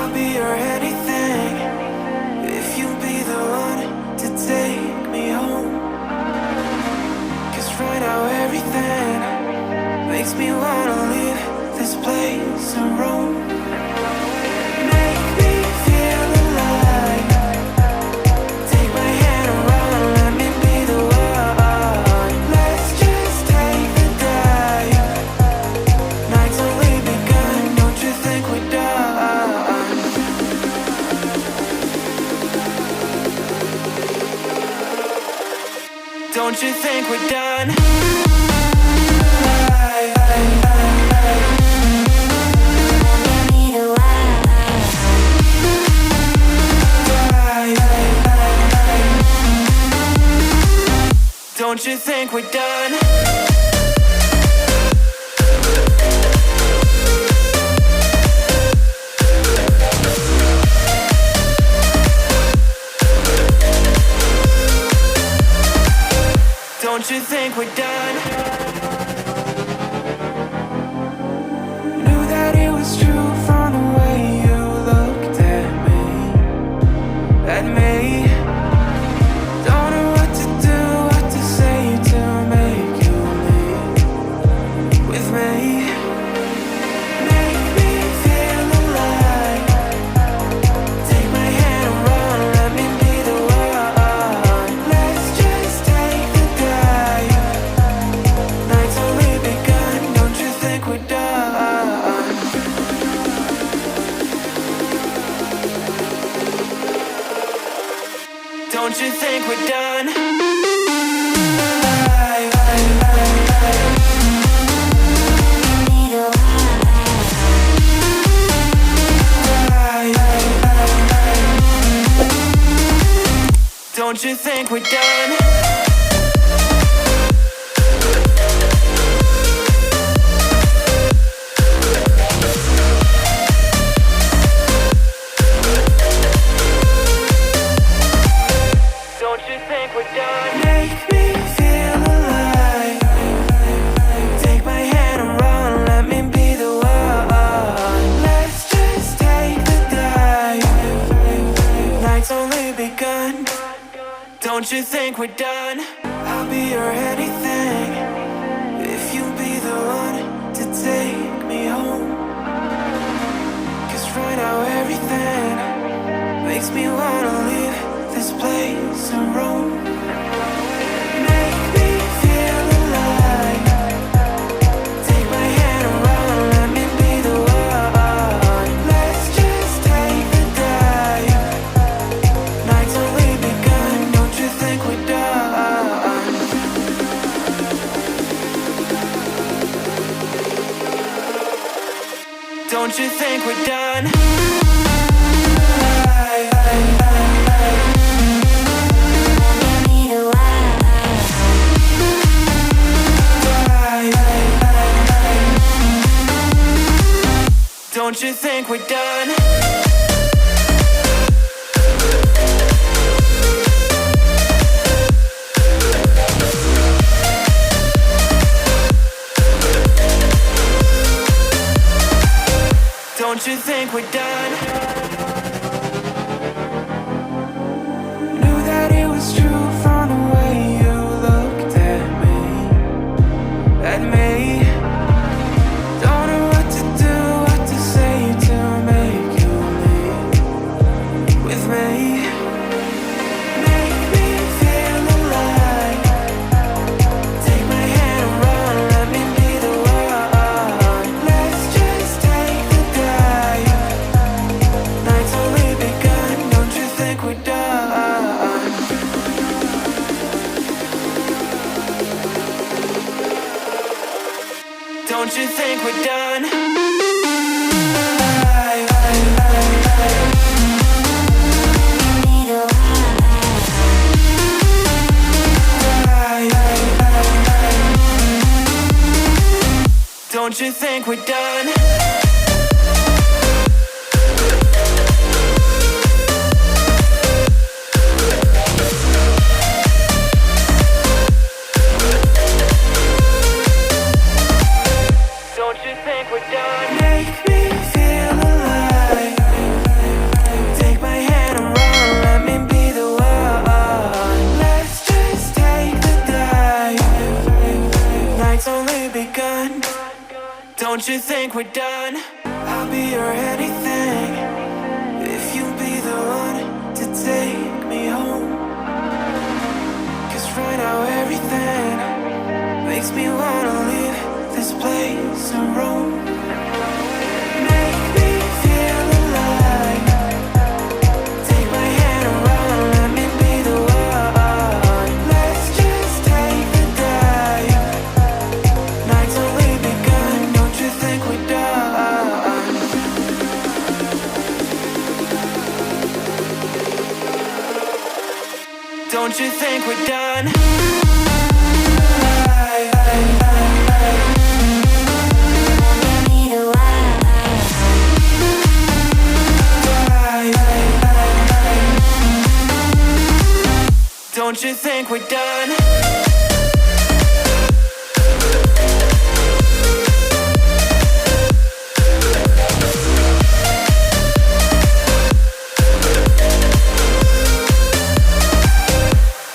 I'll be your anything if you be the one to take me home. 'Cause right now everything makes me wanna leave this place and roam. Make me feel alive. Take my hand around, let me be the one. Let's just take the dive. Night's only begun, don't you think we're done? Don't you think we're done? Don't you think we're done? Don't you think we're done? Knew that it was true from the way you looked at me. At me. Don't know what to do, what to say to make you leave with me. Make me feel alive. Take my hand around, let me be the one. Let's just take the dive. Night's only begun, don't you think we're done? Don't you think we're done? Don't you think we're done? Don't you think we're done? Make me feel alive. Take my hand around, let me be the one. Let's just take the dive. Night's only begun. Don't you think we're done? I'll be your anything if you be the one to take me home. 'Cause right now everything makes me wanna leave this place and roam. Make me feel alive. Take my hand around, let me be the one. Let's just take the dive. Night's only begun, don't you think we're done? Don't you think we're done? Don't you think we're done? Don't you think we're done? Knew that it was true from the way you looked at me. At me. Don't know what to do, what to say to make you leave with me. Make me feel alive. Take my hand around, let me be the one. Let's just take the dive. Night's only begun, don't you think we're done? Don't you think we're done? Don't you think we're done? Don't you think we're done? Make me feel alive. Don't you think we're done? I'll be your anything if you'll be the one to take me home. 'Cause right now everything makes me wanna leave this place and roam. Make me feel alive. Take my hand and run, let me be the one. Let's just take the dive. Night's only begun, don't you think we're done? Don't you think we're done? Don't you think we're done?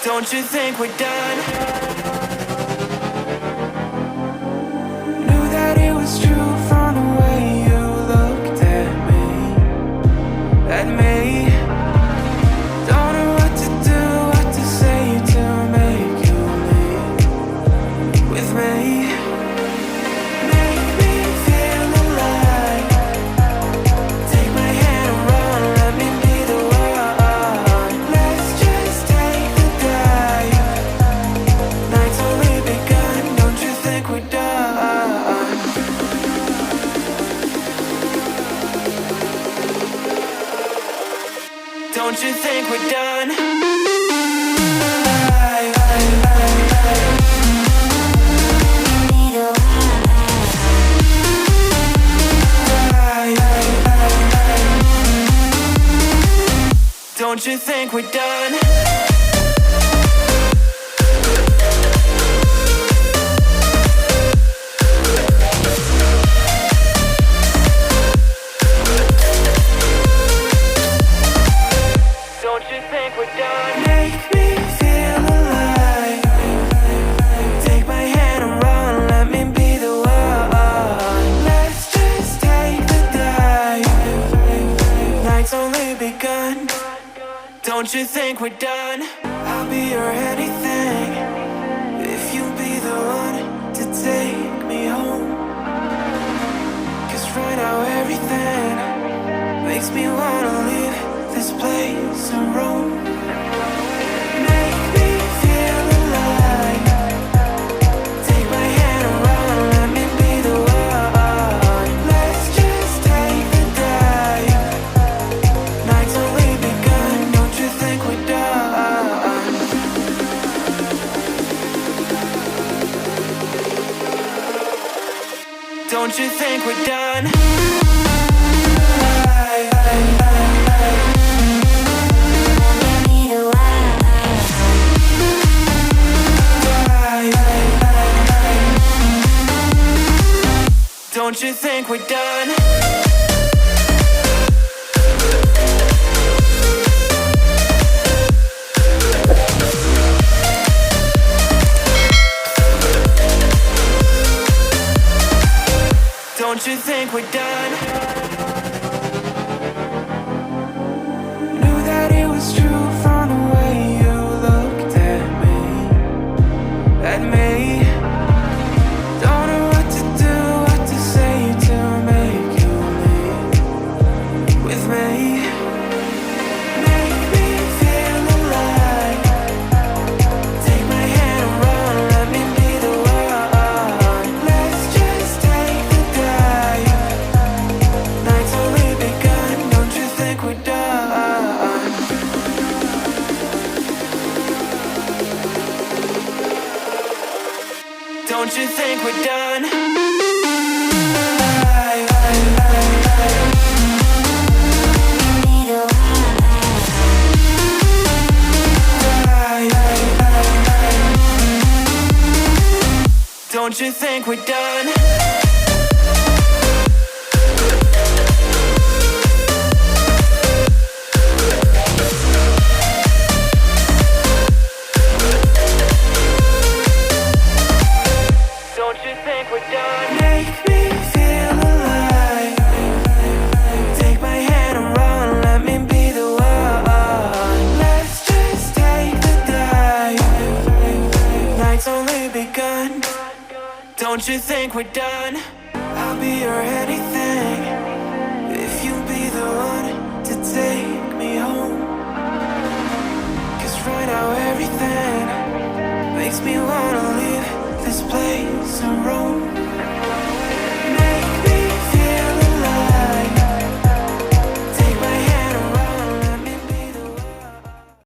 Don't you think we're done? Knew that it was true from the way you looked at me. At me. Don't know what to do, what to say to make you leave with me. Make me feel alive. Take my hand and run, let me be the one. Let's just take the dive. Night's only begun, don't you think we're done? Don't you think we're done? Don't you think we're done? Don't you think we're done? Make me feel alive. Take my hand and run, let me be the one. Let's just take the dive. Night's only begun. Don't you think we're done? I'll be your anything if you'll be the one to take me home. 'Cause right now everything makes me wanna leave this place and roam. Make me feel alive. Take my hand and run, let me be the one. Let's just take the dive. Night's only begun, don't you think we're done? Don't you think we're done? Don't you think we're done? Don't you think we're done? Knew that it was true from the way you looked at me. At me. Don't know what to do, what to say to make you leave with me. Make me feel alive. Take my hand and run, let me be the one. Let's just take the dive. Night's only begun, don't you think we're done? Don't you think we're done? Don't you think we're done? Don't you think we're done? Make me feel Don't you think we're done? I'll be your anything if you'll be the one to take me home. 'Cause right now everything makes me wanna leave this place and roam.